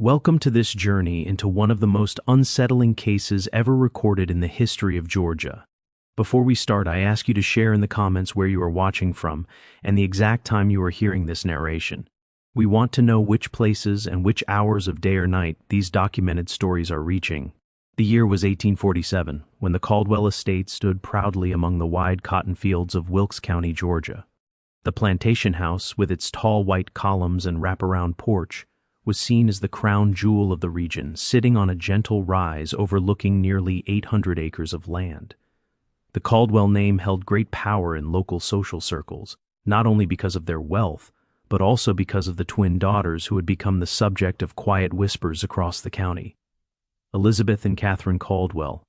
Welcome to this journey into one of the most unsettling cases ever recorded in the history of Georgia. Before we start, I ask you to share in the comments where you are watching from and the exact time you are hearing this narration. We want to know which places and which hours of day or night these documented stories are reaching. The year was 1847, when the Caldwell estate stood proudly among the wide cotton fields of Wilkes County, Georgia. The plantation house, with its tall white columns and wraparound porch, was seen as the crown jewel of the region, sitting on a gentle rise overlooking nearly 800 acres of land. The Caldwell name held great power in local social circles, not only because of their wealth, but also because of the twin daughters who had become the subject of quiet whispers across the county. Elizabeth and Catherine Caldwell,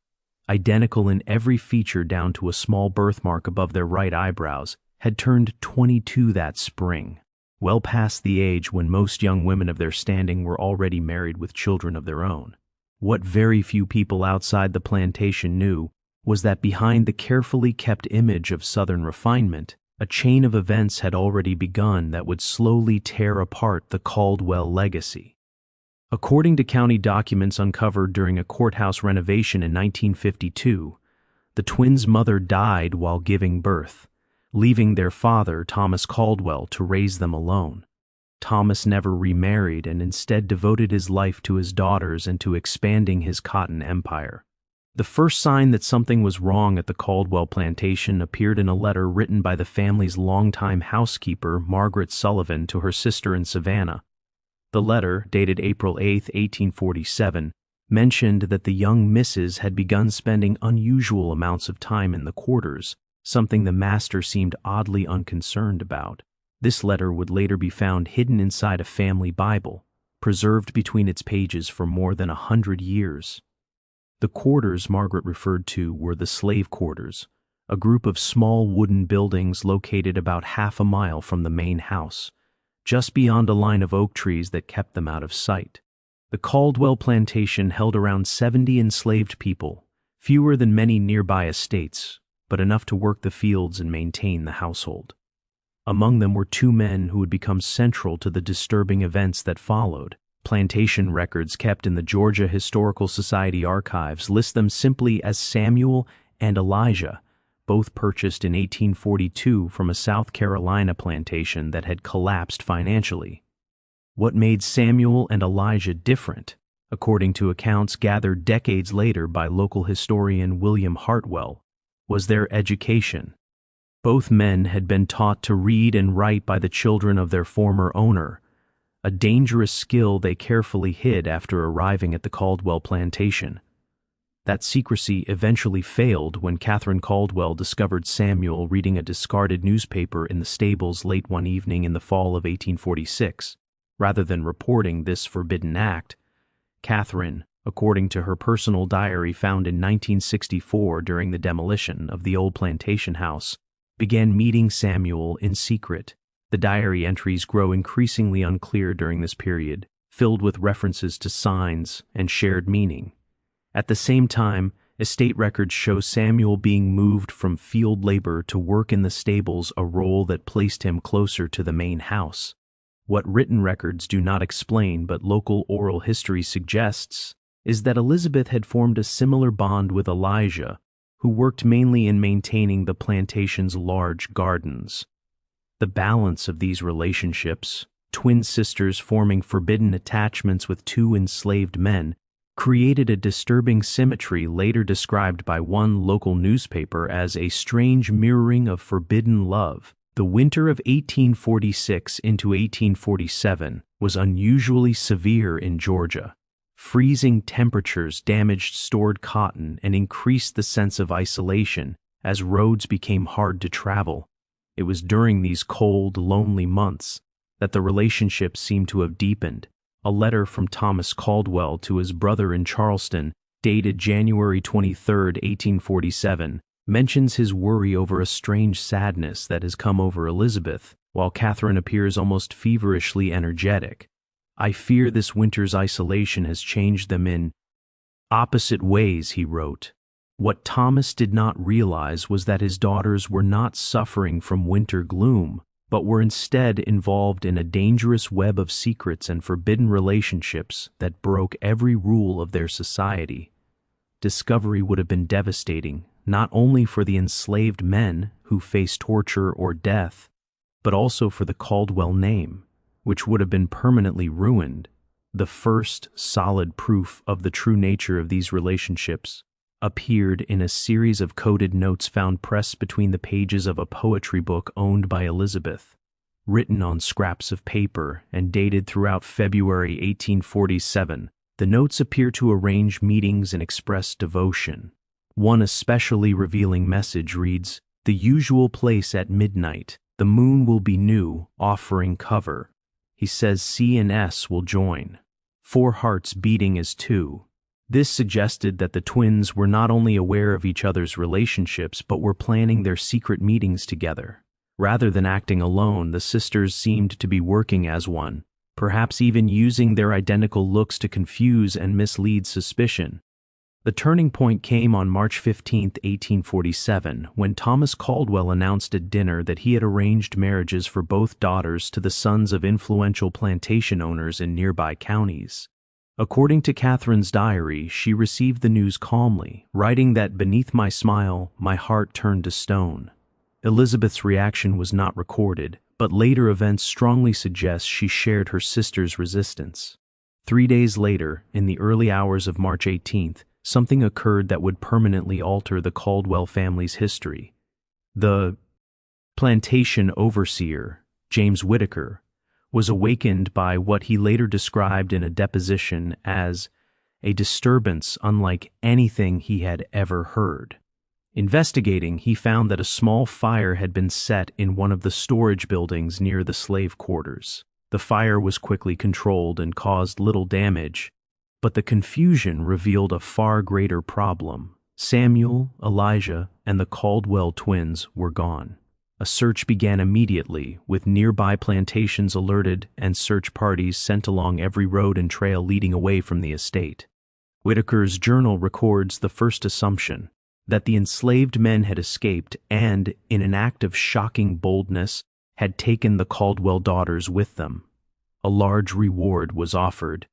identical in every feature down to a small birthmark above their right eyebrows, had turned 22 that spring, well past the age when most young women of their standing were already married with children of their own. What very few people outside the plantation knew was that behind the carefully kept image of Southern refinement, a chain of events had already begun that would slowly tear apart the Caldwell legacy. According to county documents uncovered during a courthouse renovation in 1952, the twins' mother died while giving birth, leaving their father, Thomas Caldwell, to raise them alone. Thomas never remarried and instead devoted his life to his daughters and to expanding his cotton empire. The first sign that something was wrong at the Caldwell plantation appeared in a letter written by the family's longtime housekeeper, Margaret Sullivan, to her sister in Savannah. The letter, dated April 8, 1847, mentioned that the young missus had begun spending unusual amounts of time in the quarters, something the master seemed oddly unconcerned about. This letter would later be found hidden inside a family Bible, preserved between its pages for more than 100 years. The quarters Margaret referred to were the slave quarters, a group of small wooden buildings located about half a mile from the main house, just beyond a line of oak trees that kept them out of sight. The Caldwell plantation held around 70 enslaved people, fewer than many nearby estates, but enough to work the fields and maintain the household. Among them were two men who would become central to the disturbing events that followed. Plantation records kept in the Georgia Historical Society archives list them simply as Samuel and Elijah, both purchased in 1842 from a South Carolina plantation that had collapsed financially. What made Samuel and Elijah different, according to accounts gathered decades later by local historian William Hartwell, was their education. Both men had been taught to read and write by the children of their former owner, a dangerous skill they carefully hid after arriving at the Caldwell plantation. That secrecy eventually failed when Catherine Caldwell discovered Samuel reading a discarded newspaper in the stables late one evening in the fall of 1846. Rather than reporting this forbidden act, Catherine, according to her personal diary found in 1964 during the demolition of the old plantation house, began meeting Samuel in secret. The diary entries grow increasingly unclear during this period, filled with references to signs and shared meaning. At the same time, estate records show Samuel being moved from field labor to work in the stables, a role that placed him closer to the main house. What written records do not explain but local oral history suggests is that Elizabeth had formed a similar bond with Elijah, who worked mainly in maintaining the plantation's large gardens. The balance of these relationships, twin sisters forming forbidden attachments with two enslaved men, created a disturbing symmetry later described by one local newspaper as a strange mirroring of forbidden love. The winter of 1846 into 1847 was unusually severe in Georgia. Freezing temperatures damaged stored cotton and increased the sense of isolation as roads became hard to travel. It was during these cold, lonely months that the relationship seemed to have deepened. A letter from Thomas Caldwell to his brother in Charleston, dated January 23, 1847, mentions his worry over a strange sadness that has come over Elizabeth, while Catherine appears almost feverishly energetic. "I fear this winter's isolation has changed them in opposite ways," he wrote. What Thomas did not realize was that his daughters were not suffering from winter gloom, but were instead involved in a dangerous web of secrets and forbidden relationships that broke every rule of their society. Discovery would have been devastating, not only for the enslaved men who faced torture or death, but also for the Caldwell name, which would have been permanently ruined. The first solid proof of the true nature of these relationships appeared in a series of coded notes found pressed between the pages of a poetry book owned by Elizabeth, written on scraps of paper and dated throughout February 1847. The notes appear to arrange meetings and express devotion. One especially revealing message reads, "The usual place at midnight. The moon will be new, offering cover. He says C and S will join. 4 hearts beating as 2. This suggested that the twins were not only aware of each other's relationships but were planning their secret meetings together. Rather than acting alone, the sisters seemed to be working as one, perhaps even using their identical looks to confuse and mislead suspicion. The turning point came on March 15, 1847, when Thomas Caldwell announced at dinner that he had arranged marriages for both daughters to the sons of influential plantation owners in nearby counties. According to Catherine's diary, she received the news calmly, writing that beneath my smile, my heart turned to stone. Elizabeth's reaction was not recorded, but later events strongly suggest she shared her sister's resistance. 3 days later, in the early hours of March 18th, something occurred that would permanently alter the Caldwell family's history. The plantation overseer, James Whitaker, was awakened by what he later described in a deposition as a disturbance unlike anything he had ever heard. Investigating, he found that a small fire had been set in one of the storage buildings near the slave quarters. The fire was quickly controlled and caused little damage, but the confusion revealed a far greater problem. Samuel, Elijah, and the Caldwell twins were gone. A search began immediately, with nearby plantations alerted and search parties sent along every road and trail leading away from the estate. Whitaker's journal records the first assumption, that the enslaved men had escaped and, in an act of shocking boldness, had taken the Caldwell daughters with them. A large reward was offered,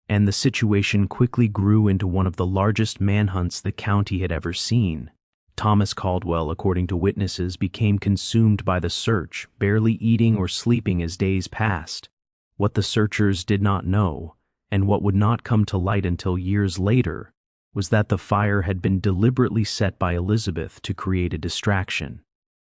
and the situation quickly grew into one of the largest manhunts the county had ever seen. Thomas Caldwell, according to witnesses, became consumed by the search, barely eating or sleeping as days passed. What the searchers did not know, and what would not come to light until years later, was that the fire had been deliberately set by Elizabeth to create a distraction.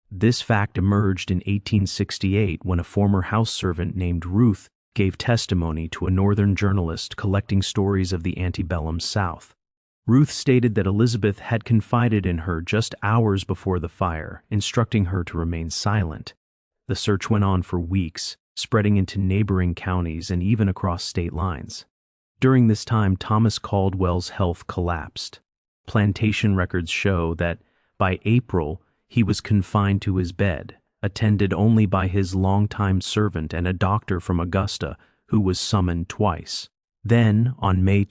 This fact emerged in 1868 when a former house servant named Ruth gave testimony to a northern journalist collecting stories of the antebellum South. Ruth stated that Elizabeth had confided in her just hours before the fire, instructing her to remain silent. The search went on for weeks, spreading into neighboring counties and even across state lines. During this time, Thomas Caldwell's health collapsed. Plantation records show that by April, he was confined to his bed, attended only by his longtime servant and a doctor from Augusta who was summoned twice. Then, on May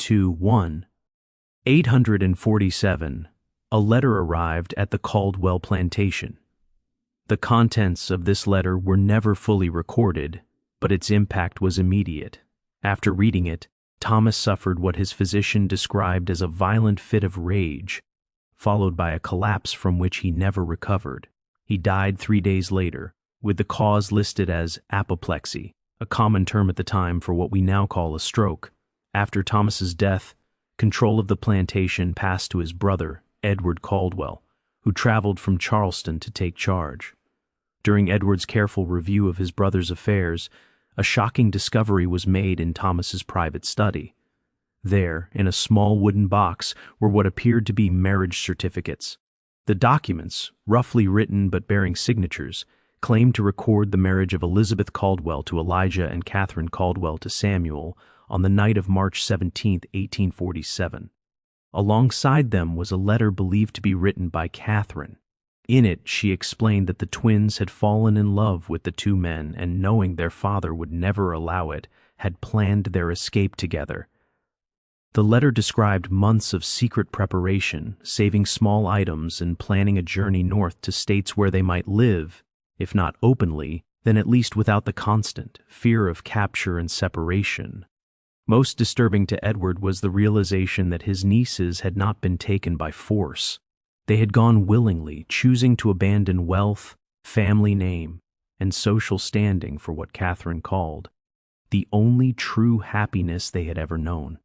847, a letter arrived at the Caldwell plantation. The contents of this letter were never fully recorded, but its impact was immediate. After reading it, Thomas suffered what his physician described as a violent fit of rage, followed by a collapse from which he never recovered. He died 3 days later, with the cause listed as apoplexy, a common term at the time for what we now call a stroke. After Thomas's death, control of the plantation passed to his brother, Edward Caldwell, who traveled from Charleston to take charge. During Edward's careful review of his brother's affairs, a shocking discovery was made in Thomas's private study. There, in a small wooden box, were what appeared to be marriage certificates. The documents, roughly written but bearing signatures, claimed to record the marriage of Elizabeth Caldwell to Elijah and Catherine Caldwell to Samuel on the night of March 17, 1847. Alongside them was a letter believed to be written by Catherine. In it, she explained that the twins had fallen in love with the two men and, knowing their father would never allow it, had planned their escape together. The letter described months of secret preparation, saving small items and planning a journey north to states where they might live, if not openly, then at least without the constant fear of capture and separation. Most disturbing to Edward was the realization that his nieces had not been taken by force. They had gone willingly, choosing to abandon wealth, family name, and social standing for what Catherine called the only true happiness they had ever known.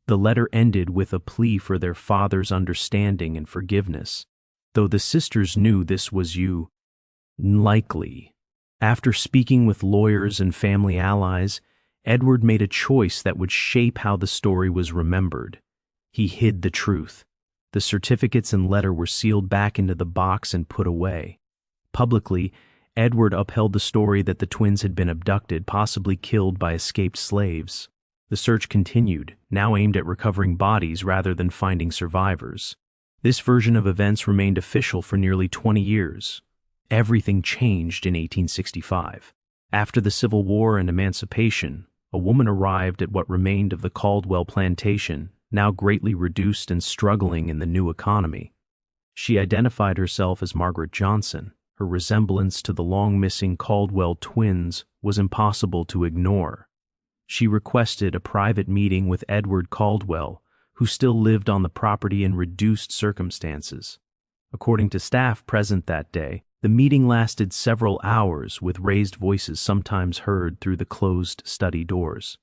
The letter ended with a plea for their father's understanding and forgiveness, though the sisters knew this was unlikely. After speaking with lawyers and family allies, Edward made a choice that would shape how the story was remembered. He hid the truth. The certificates and letter were sealed back into the box and put away. Publicly, Edward upheld the story that the twins had been abducted, possibly killed by escaped slaves. The search continued, now aimed at recovering bodies rather than finding survivors. This version of events remained official for nearly 20 years. Everything changed in 1865. After the Civil War and emancipation, a woman arrived at what remained of the Caldwell Plantation, now greatly reduced and struggling in the new economy. She identified herself as Margaret Johnson. Her resemblance to the long-missing Caldwell twins was impossible to ignore. She requested a private meeting with Edward Caldwell, who still lived on the property in reduced circumstances. According to staff present that day, the meeting lasted several hours, with raised voices sometimes heard through the closed study doors.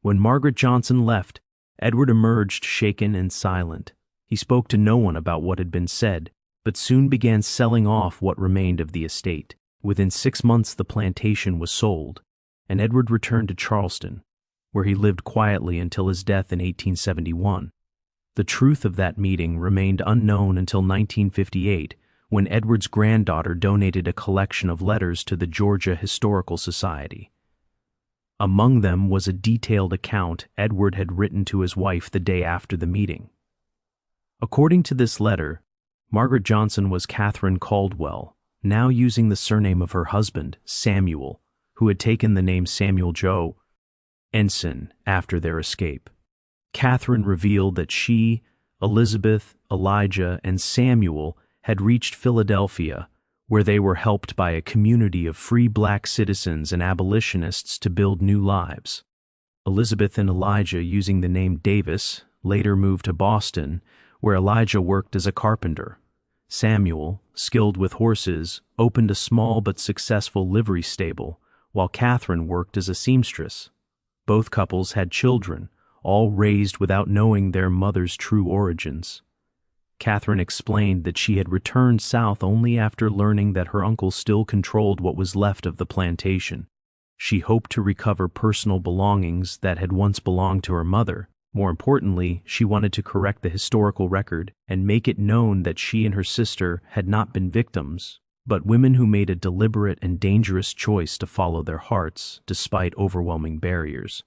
When Margaret Johnson left, Edward emerged shaken and silent. He spoke to no one about what had been said, but soon began selling off what remained of the estate. Within 6 months the plantation was sold, and Edward returned to Charleston, where he lived quietly until his death in 1871. The truth of that meeting remained unknown until 1958, when Edward's granddaughter donated a collection of letters to the Georgia Historical Society. Among them was a detailed account Edward had written to his wife the day after the meeting. According to this letter, Margaret Johnson was Catherine Caldwell, now using the surname of her husband, Samuel, who had taken the name Samuel Joe Ensign after their escape. Catherine revealed that she, Elizabeth, Elijah, and Samuel had reached Philadelphia, where they were helped by a community of free black citizens and abolitionists to build new lives. Elizabeth and Elijah, using the name Davis, later moved to Boston, where Elijah worked as a carpenter. Samuel, skilled with horses, opened a small but successful livery stable, while Catherine worked as a seamstress. Both couples had children, all raised without knowing their mother's true origins. Catherine explained that she had returned south only after learning that her uncle still controlled what was left of the plantation. She hoped to recover personal belongings that had once belonged to her mother. More importantly, she wanted to correct the historical record and make it known that she and her sister had not been victims, but women who made a deliberate and dangerous choice to follow their hearts despite overwhelming barriers.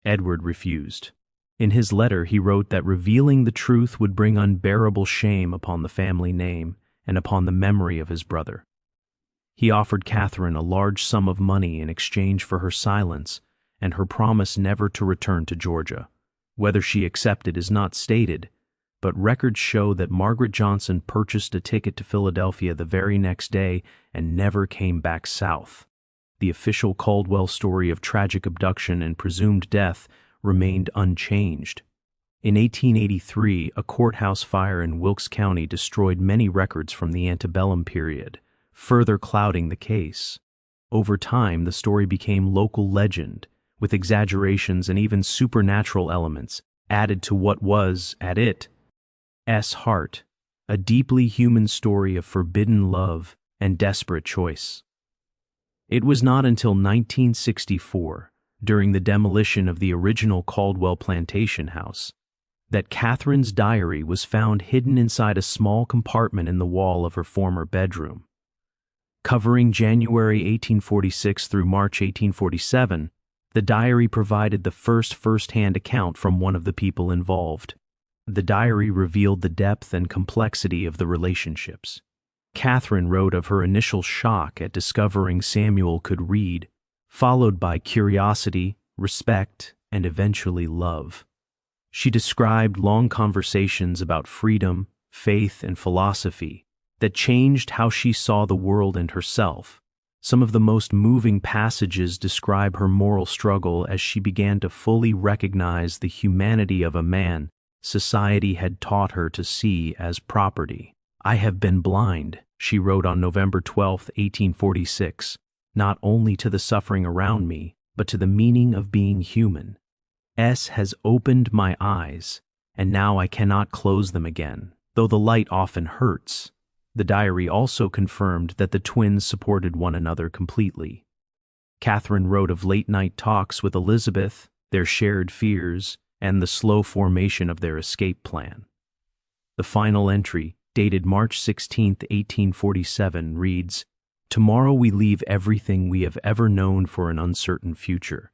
Edward refused. In his letter, he wrote that revealing the truth would bring unbearable shame upon the family name and upon the memory of his brother. He offered Catherine a large sum of money in exchange for her silence and her promise never to return to Georgia. Whether she accepted is not stated, but records show that Margaret Johnson purchased a ticket to Philadelphia the very next day and never came back south. The official Caldwell story of tragic abduction and presumed death remained unchanged. In 1883, a courthouse fire in Wilkes County destroyed many records from the antebellum period, further clouding the case. Over time, the story became local legend, with exaggerations and even supernatural elements added to what was, at its heart, a deeply human story of forbidden love and desperate choice. It was not until 1964, during the demolition of the original Caldwell Plantation house, that Catherine's diary was found hidden inside a small compartment in the wall of her former bedroom. Covering January 1846 through March 1847, the diary provided the first-hand account from one of the people involved. The diary revealed the depth and complexity of the relationships. Catherine wrote of her initial shock at discovering Samuel could read, followed by curiosity, respect, and eventually love. She described long conversations about freedom, faith, and philosophy that changed how she saw the world and herself. Some of the most moving passages describe her moral struggle as she began to fully recognize the humanity of a man society had taught her to see as property. "I have been blind," she wrote on November 12, 1846, "not only to the suffering around me, but to the meaning of being human. S has opened my eyes, and now I cannot close them again, though the light often hurts." The diary also confirmed that the twins supported one another completely. Catherine wrote of late-night talks with Elizabeth, their shared fears, and the slow formation of their escape plan. The final entry, dated March 16, 1847, reads, "Tomorrow we leave everything we have ever known for an uncertain future.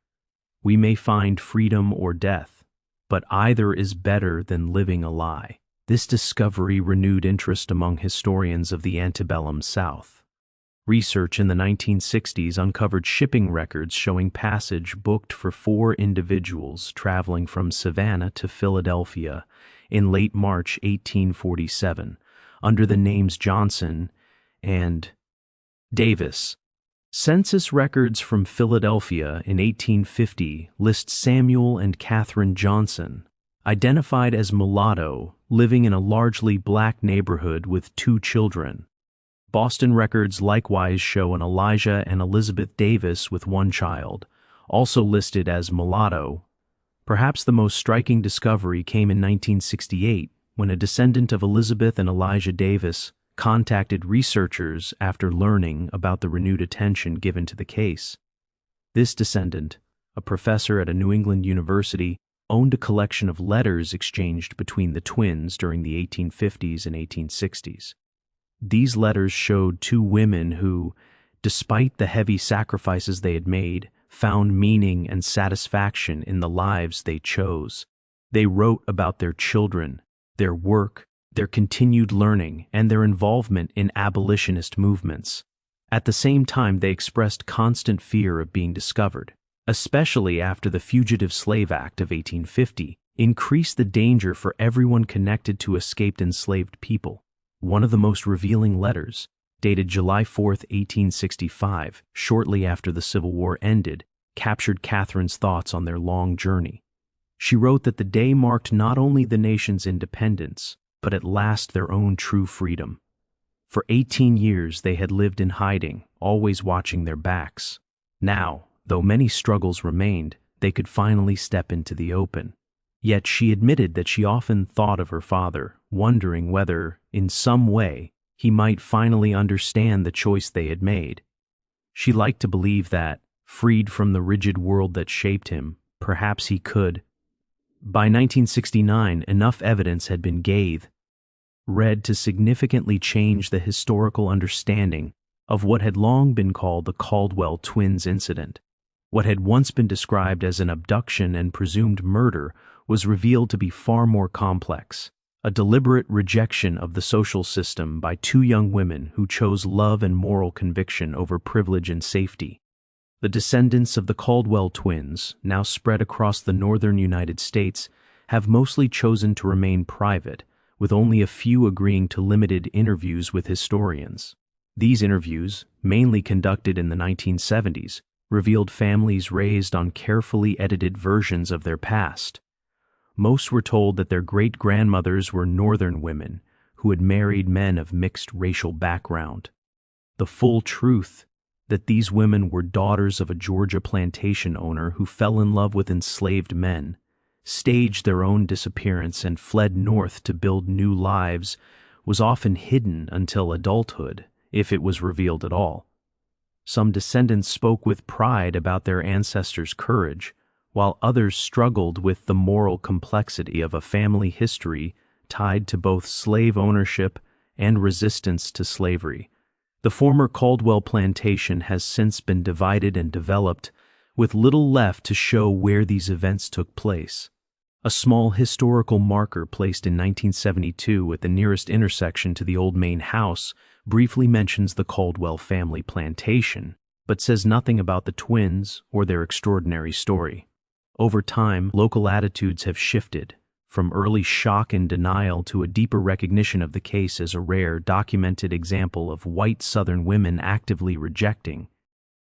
We may find freedom or death, but either is better than living a lie." This discovery renewed interest among historians of the antebellum South. Research in the 1960s uncovered shipping records showing passage booked for 4 individuals traveling from Savannah to Philadelphia in late March 1847 under the names Johnson and Davis. Census records from Philadelphia in 1850 list Samuel and Catherine Johnson, identified as mulatto, living in a largely black neighborhood with 2 children. Boston records likewise show an Elijah and Elizabeth Davis with 1 child, also listed as mulatto. Perhaps the most striking discovery came in 1968, when a descendant of Elizabeth and Elijah Davis contacted researchers after learning about the renewed attention given to the case. This descendant, a professor at a New England university, owned a collection of letters exchanged between the twins during the 1850s and 1860s. These letters showed 2 women who, despite the heavy sacrifices they had made, found meaning and satisfaction in the lives they chose. They wrote about their children, their work, their continued learning, and their involvement in abolitionist movements. At the same time, they expressed constant fear of being discovered, especially after the Fugitive Slave Act of 1850 increased the danger for everyone connected to escaped enslaved people. One of the most revealing letters, dated July 4, 1865, shortly after the Civil War ended, captured Catherine's thoughts on their long journey. She wrote that the day marked not only the nation's independence, but at last their own true freedom. For 18 years they had lived in hiding, always watching their backs. Now, though many struggles remained, they could finally step into the open. Yet she admitted that she often thought of her father, wondering whether, in some way, he might finally understand the choice they had made. She liked to believe that, freed from the rigid world that shaped him, perhaps he could. By 1969, enough evidence had been gathered to significantly change the historical understanding of what had long been called the Caldwell twins incident. What had once been described as an abduction and presumed murder was revealed to be far more complex, a deliberate rejection of the social system by 2 young women who chose love and moral conviction over privilege and safety. The descendants of the Caldwell twins, now spread across the northern United States, have mostly chosen to remain private, with only a few agreeing to limited interviews with historians. These interviews, mainly conducted in the 1970s, revealed families raised on carefully edited versions of their past. Most were told that their great-grandmothers were Northern women who had married men of mixed racial background. The full truth that these women were daughters of a Georgia plantation owner who fell in love with enslaved men, staged their own disappearance, and fled north to build new lives was often hidden until adulthood, if it was revealed at all. Some descendants spoke with pride about their ancestors' courage, while others struggled with the moral complexity of a family history tied to both slave ownership and resistance to slavery. The former Caldwell plantation has since been divided and developed, with little left to show where these events took place. A small historical marker placed in 1972 at the nearest intersection to the old main house briefly mentions the Caldwell family plantation, but says nothing about the twins or their extraordinary story. Over time, local attitudes have shifted, from early shock and denial to a deeper recognition of the case as a rare, documented example of white Southern women actively rejecting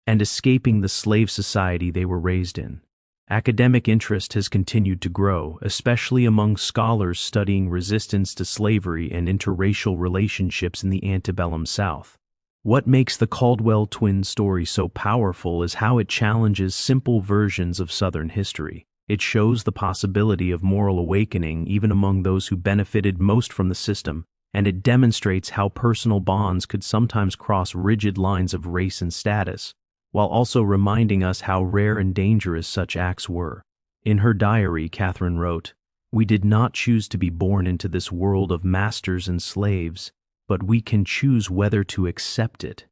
and escaping the slave society they were raised in. Academic interest has continued to grow, especially among scholars studying resistance to slavery and interracial relationships in the antebellum South. What makes the Caldwell twins story so powerful is how it challenges simple versions of Southern history. It shows the possibility of moral awakening even among those who benefited most from the system, and it demonstrates how personal bonds could sometimes cross rigid lines of race and status, while also reminding us how rare and dangerous such acts were. In her diary, Catherine wrote, "We did not choose to be born into this world of masters and slaves, but we can choose whether to accept it."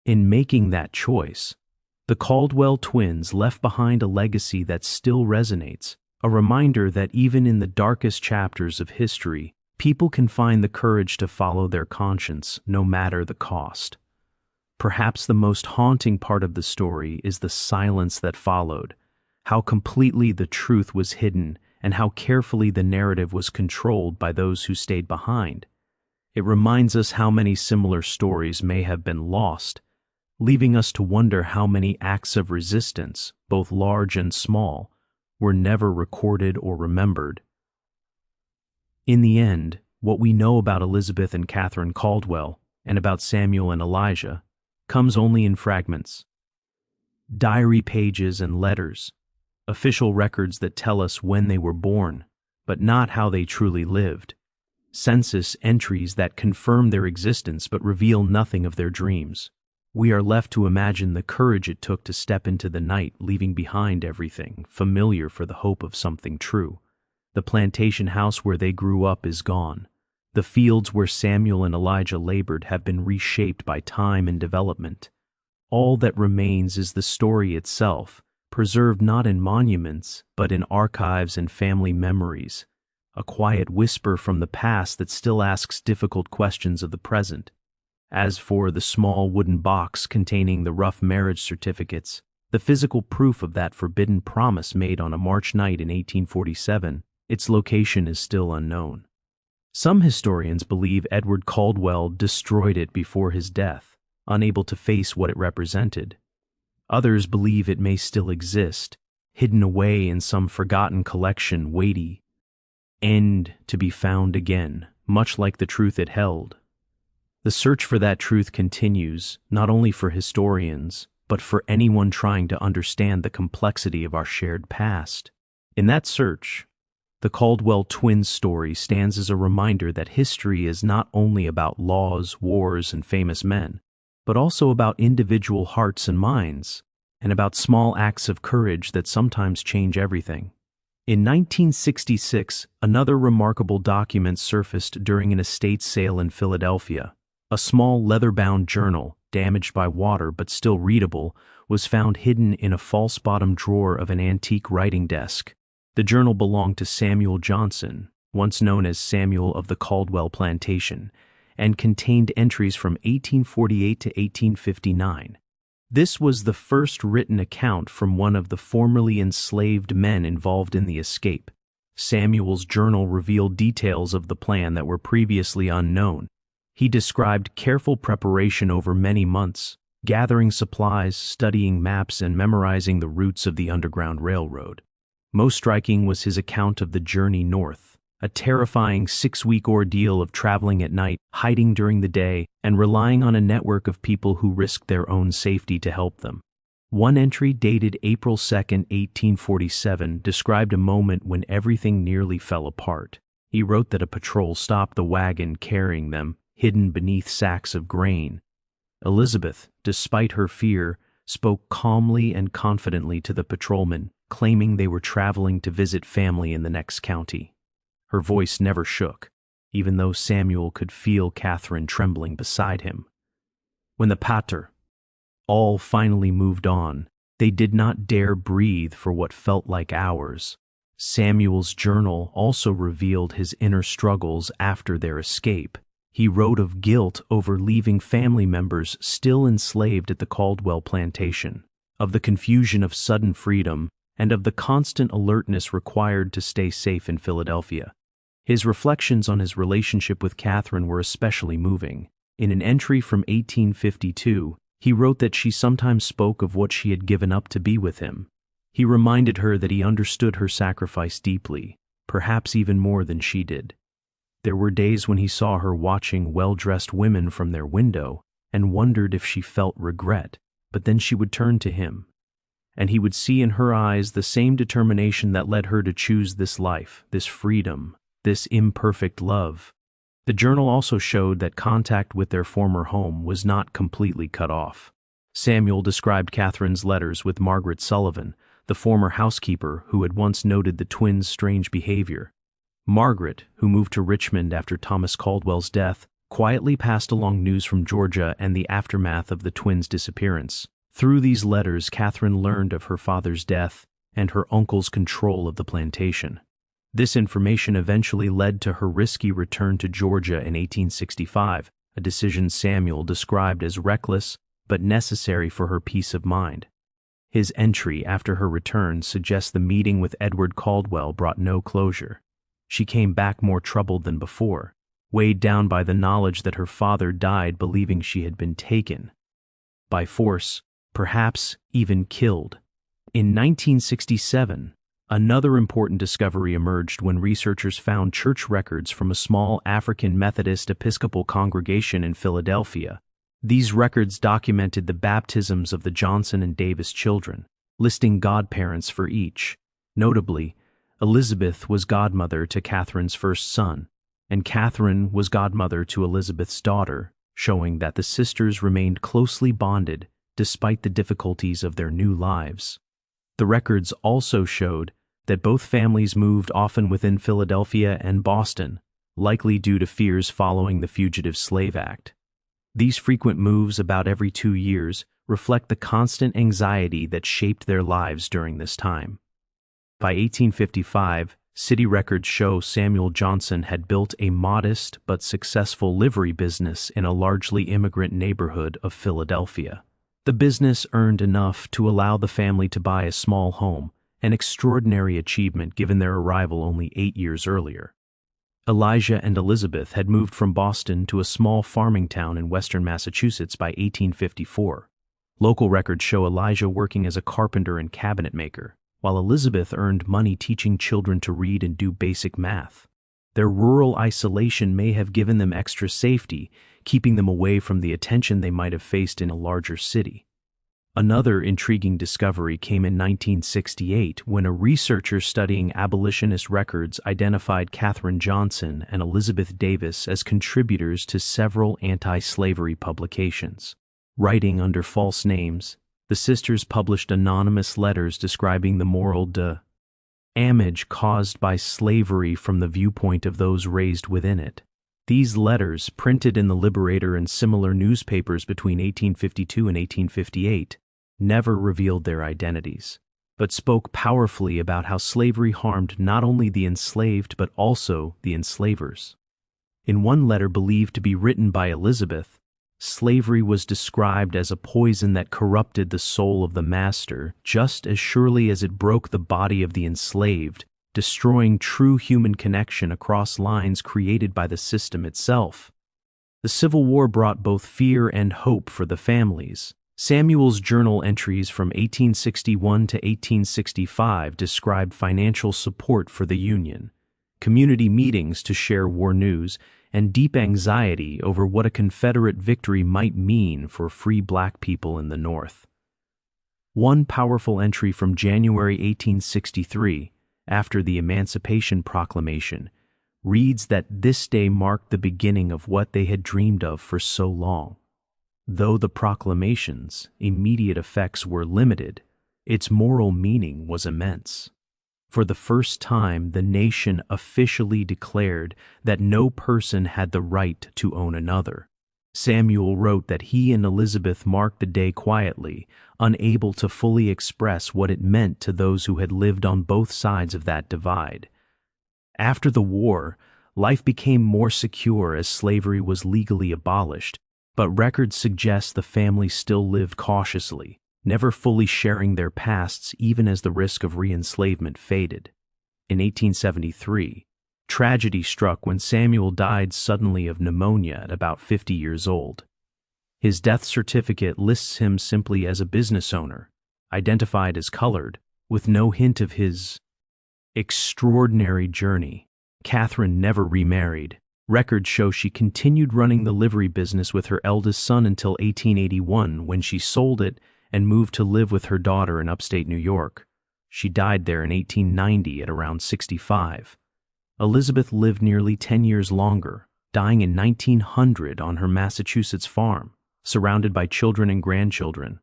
In making that choice, the Caldwell twins left behind a legacy that still resonates, a reminder that even in the darkest chapters of history, people can find the courage to follow their conscience, no matter the cost. Perhaps the most haunting part of the story is the silence that followed, how completely the truth was hidden and how carefully the narrative was controlled by those who stayed behind. It reminds us how many similar stories may have been lost, leaving us to wonder how many acts of resistance, both large and small, were never recorded or remembered. In the end, what we know about Elizabeth and Catherine Caldwell, and about Samuel and Elijah, comes only in fragments. Diary pages and letters, official records that tell us when they were born, but not how they truly lived. Census entries that confirm their existence but reveal nothing of their dreams. We are left to imagine the courage it took to step into the night, leaving behind everything familiar for the hope of something true. The plantation house where they grew up is gone. The fields where Samuel and Elijah labored have been reshaped by time and development. All that remains is the story itself, preserved not in monuments, but in archives and family memories, a quiet whisper from the past that still asks difficult questions of the present. As for the small wooden box containing the rough marriage certificates, the physical proof of that forbidden promise made on a March night in 1847, its location is still unknown. Some historians believe Edward Caldwell destroyed it before his death, unable to face what it represented. Others believe it may still exist, hidden away in some forgotten collection waiting to be found again, much like the truth it held. The search for that truth continues, not only for historians, but for anyone trying to understand the complexity of our shared past. In that search, the Caldwell twins story stands as a reminder that history is not only about laws, wars, and famous men, but also about individual hearts and minds, and about small acts of courage that sometimes change everything. In 1966, another remarkable document surfaced during an estate sale in Philadelphia. A small leather-bound journal, damaged by water but still readable, was found hidden in a false-bottom drawer of an antique writing desk. The journal belonged to Samuel Johnson, once known as Samuel of the Caldwell Plantation, and contained entries from 1848 to 1859. This was the first written account from one of the formerly enslaved men involved in the escape. Samuel's journal revealed details of the plan that were previously unknown. He described careful preparation over many months, gathering supplies, studying maps, and memorizing the routes of the Underground Railroad. Most striking was his account of the journey north, a terrifying 6-week ordeal of traveling at night, hiding during the day, and relying on a network of people who risked their own safety to help them. One entry dated April 2, 1847, described a moment when everything nearly fell apart. He wrote that a patrol stopped the wagon carrying them, hidden beneath sacks of grain. Elizabeth, despite her fear, spoke calmly and confidently to the patrolmen, claiming they were traveling to visit family in the next county. Her voice never shook, even though Samuel could feel Catherine trembling beside him. When the pater all finally moved on, they did not dare breathe for what felt like hours. Samuel's journal also revealed his inner struggles after their escape. He wrote of guilt over leaving family members still enslaved at the Caldwell plantation, of the confusion of sudden freedom, and of the constant alertness required to stay safe in Philadelphia. His reflections on his relationship with Catherine were especially moving. In an entry from 1852, He wrote that she sometimes spoke of what she had given up to be with him. He reminded her that he understood her sacrifice deeply, perhaps even more than she did. There were days when he saw her watching well-dressed women from their window and wondered if she felt regret, but then she would turn to him, and he would see in her eyes the same determination that led her to choose this life, this freedom, this imperfect love. The journal also showed that contact with their former home was not completely cut off. Samuel described Catherine's letters with Margaret Sullivan, the former housekeeper who had once noted the twins' strange behavior. Margaret, who moved to Richmond after Thomas Caldwell's death, quietly passed along news from Georgia and the aftermath of the twins' disappearance. Through these letters, Catherine learned of her father's death and her uncle's control of the plantation. This information eventually led to her risky return to Georgia in 1865, a decision Samuel described as reckless but necessary for her peace of mind. His entry after her return suggests the meeting with Edward Caldwell brought no closure. She came back more troubled than before, weighed down by the knowledge that her father died believing she had been taken by force, perhaps even killed. In 1967, another important discovery emerged when researchers found church records from a small African Methodist Episcopal congregation in Philadelphia. These records documented the baptisms of the Johnson and Davis children, listing godparents for each. Notably, Elizabeth was godmother to Catherine's first son, and Catherine was godmother to Elizabeth's daughter, showing that the sisters remained closely bonded despite the difficulties of their new lives. The records also showed that both families moved often within Philadelphia and Boston, likely due to fears following the Fugitive Slave Act. These frequent moves about every 2 years reflect the constant anxiety that shaped their lives during this time. By 1855, city records show Samuel Johnson had built a modest but successful livery business in a largely immigrant neighborhood of Philadelphia. The business earned enough to allow the family to buy a small home, an extraordinary achievement given their arrival only 8 years earlier. Elijah and Elizabeth had moved from Boston to a small farming town in western Massachusetts by 1854. Local records show Elijah working as a carpenter and cabinet maker, while Elizabeth earned money teaching children to read and do basic math. Their rural isolation may have given them extra safety, keeping them away from the attention they might have faced in a larger city. Another intriguing discovery came in 1968 when a researcher studying abolitionist records identified Catherine Johnson and Elizabeth Davis as contributors to several anti-slavery publications. Writing under false names, the sisters published anonymous letters describing the moral damage caused by slavery from the viewpoint of those raised within it. These letters, printed in the Liberator and similar newspapers between 1852 and 1858, never revealed their identities, but spoke powerfully about how slavery harmed not only the enslaved but also the enslavers. In one letter believed to be written by Elizabeth, slavery was described as a poison that corrupted the soul of the master just as surely as it broke the body of the enslaved, destroying true human connection across lines created by the system itself. The Civil War brought both fear and hope for the families. Samuel's journal entries from 1861 to 1865 described financial support for the Union, community meetings to share war news, and deep anxiety over what a Confederate victory might mean for free black people in the North. One powerful entry from January 1863, after the Emancipation Proclamation, reads that this day marked the beginning of what they had dreamed of for so long. Though the proclamation's immediate effects were limited, its moral meaning was immense. For the first time, the nation officially declared that no person had the right to own another. Samuel wrote that he and Elizabeth marked the day quietly, unable to fully express what it meant to those who had lived on both sides of that divide. After the war, life became more secure as slavery was legally abolished, but records suggest the family still lived cautiously, never fully sharing their pasts even as the risk of re-enslavement faded. In 1873, tragedy struck when Samuel died suddenly of pneumonia at about 50 years old. His death certificate lists him simply as a business owner, identified as colored, with no hint of his extraordinary journey. Catherine never remarried. Records show she continued running the livery business with her eldest son until 1881, when she sold it and moved to live with her daughter in upstate New York. She died there in 1890 at around 65. Elizabeth lived nearly 10 years longer, dying in 1900 on her Massachusetts farm, surrounded by children and grandchildren.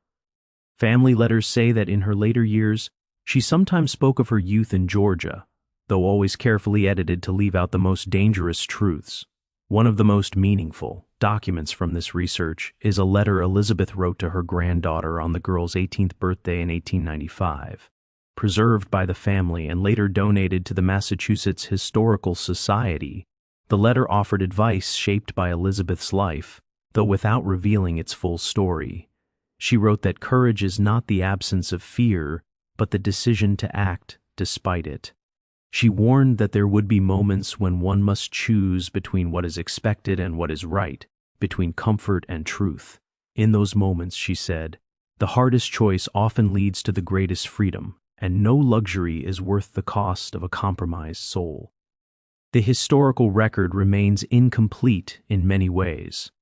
Family letters say that in her later years, she sometimes spoke of her youth in Georgia, though always carefully edited to leave out the most dangerous truths. One of the most meaningful documents from this research is a letter Elizabeth wrote to her granddaughter on the girl's 18th birthday in 1895. Preserved by the family and later donated to the Massachusetts Historical Society, the letter offered advice shaped by Elizabeth's life, though without revealing its full story. She wrote that courage is not the absence of fear, but the decision to act despite it. She warned that there would be moments when one must choose between what is expected and what is right, between comfort and truth. In those moments, she said, the hardest choice often leads to the greatest freedom, and no luxury is worth the cost of a compromised soul. The historical record remains incomplete in many ways.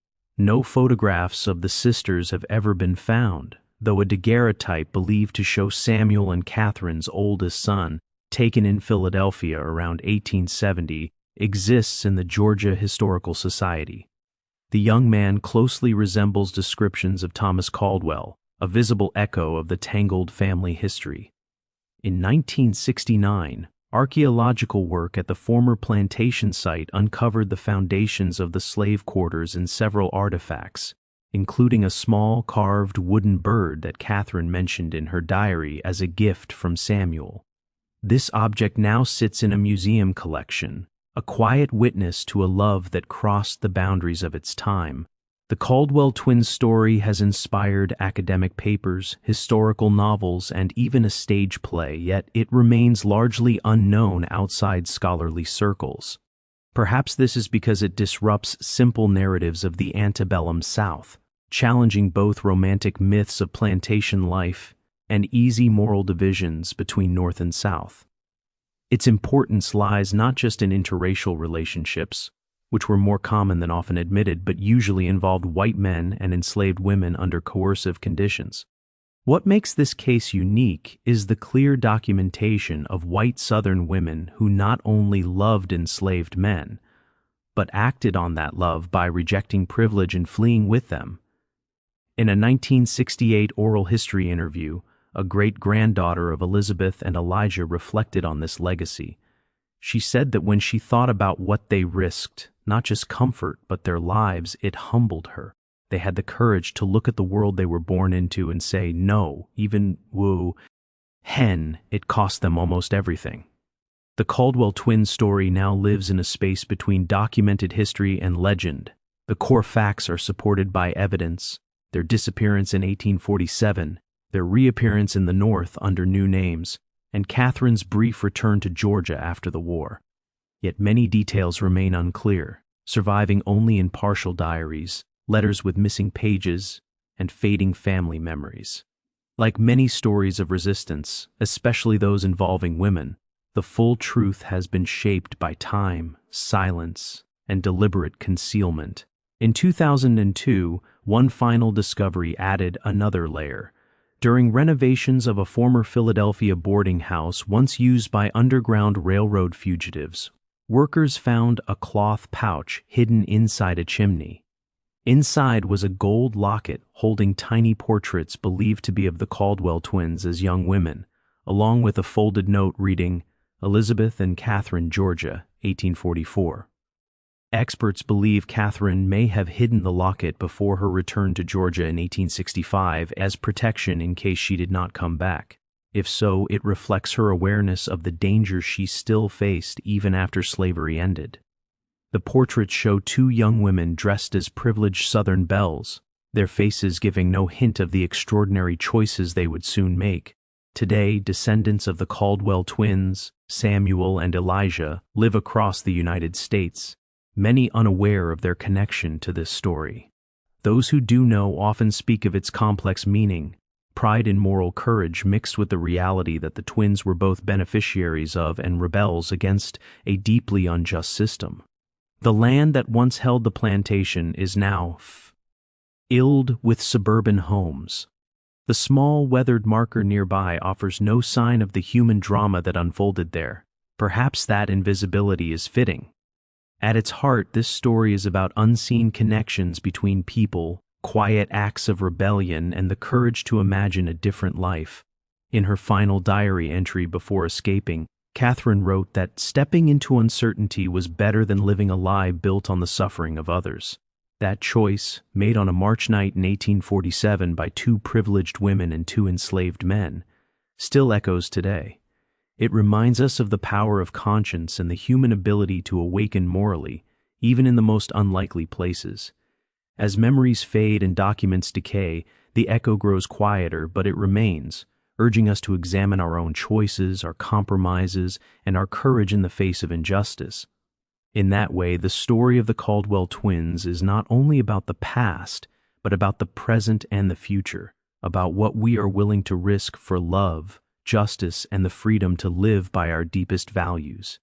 No photographs of the sisters have ever been found, though a daguerreotype believed to show Samuel and Catherine's oldest son, taken in Philadelphia around 1870, exists in the Georgia Historical Society. The young man closely resembles descriptions of Thomas Caldwell, a visible echo of the tangled family history. In 1969, archaeological work at the former plantation site uncovered the foundations of the slave quarters and several artifacts, including a small carved wooden bird that Catherine mentioned in her diary as a gift from Samuel. This object now sits in a museum collection, a quiet witness to a love that crossed the boundaries of its time. The Caldwell twins' story has inspired academic papers, historical novels, and even a stage play, yet it remains largely unknown outside scholarly circles. Perhaps this is because it disrupts simple narratives of the antebellum South, challenging both romantic myths of plantation life and easy moral divisions between North and South. Its importance lies not just in interracial relationships, which were more common than often admitted but usually involved white men and enslaved women under coercive conditions. What makes this case unique is the clear documentation of white Southern women who not only loved enslaved men, but acted on that love by rejecting privilege and fleeing with them. In a 1968 oral history interview, a great-granddaughter of Elizabeth and Elijah reflected on this legacy. She said that when she thought about what they risked, not just comfort, but their lives, it humbled her. They had the courage to look at the world they were born into and say, no, even it cost them almost everything. The Caldwell twins' story now lives in a space between documented history and legend. The core facts are supported by evidence: their disappearance in 1847, their reappearance in the North under new names, and Catherine's brief return to Georgia after the war. Yet many details remain unclear, surviving only in partial diaries, letters with missing pages, and fading family memories. Like many stories of resistance, especially those involving women, the full truth has been shaped by time, silence, and deliberate concealment. In 2002, one final discovery added another layer. During renovations of a former Philadelphia boarding house once used by Underground Railroad fugitives, workers found a cloth pouch hidden inside a chimney. Inside was a gold locket holding tiny portraits believed to be of the Caldwell twins as young women, along with a folded note reading, Elizabeth and Catherine, Georgia, 1844. Experts believe Catherine may have hidden the locket before her return to Georgia in 1865 as protection in case she did not come back. If so, it reflects her awareness of the danger she still faced even after slavery ended. The portraits show two young women dressed as privileged Southern belles, their faces giving no hint of the extraordinary choices they would soon make. Today, descendants of the Caldwell twins, Samuel and Elijah, live across the United States, many unaware of their connection to this story. Those who do know often speak of its complex meaning, pride in moral courage mixed with the reality that the twins were both beneficiaries of and rebels against a deeply unjust system. The land that once held the plantation is now filled with suburban homes. The small, weathered marker nearby offers no sign of the human drama that unfolded there. Perhaps that invisibility is fitting. At its heart, this story is about unseen connections between people, quiet acts of rebellion, and the courage to imagine a different life. In her final diary entry before escaping, Catherine wrote that stepping into uncertainty was better than living a lie built on the suffering of others. That choice, made on a March night in 1847 by two privileged women and two enslaved men, still echoes today. It reminds us of the power of conscience and the human ability to awaken morally, even in the most unlikely places. As memories fade and documents decay, the echo grows quieter, but it remains, urging us to examine our own choices, our compromises, and our courage in the face of injustice. In that way, the story of the Caldwell twins is not only about the past, but about the present and the future, about what we are willing to risk for love, justice, and the freedom to live by our deepest values.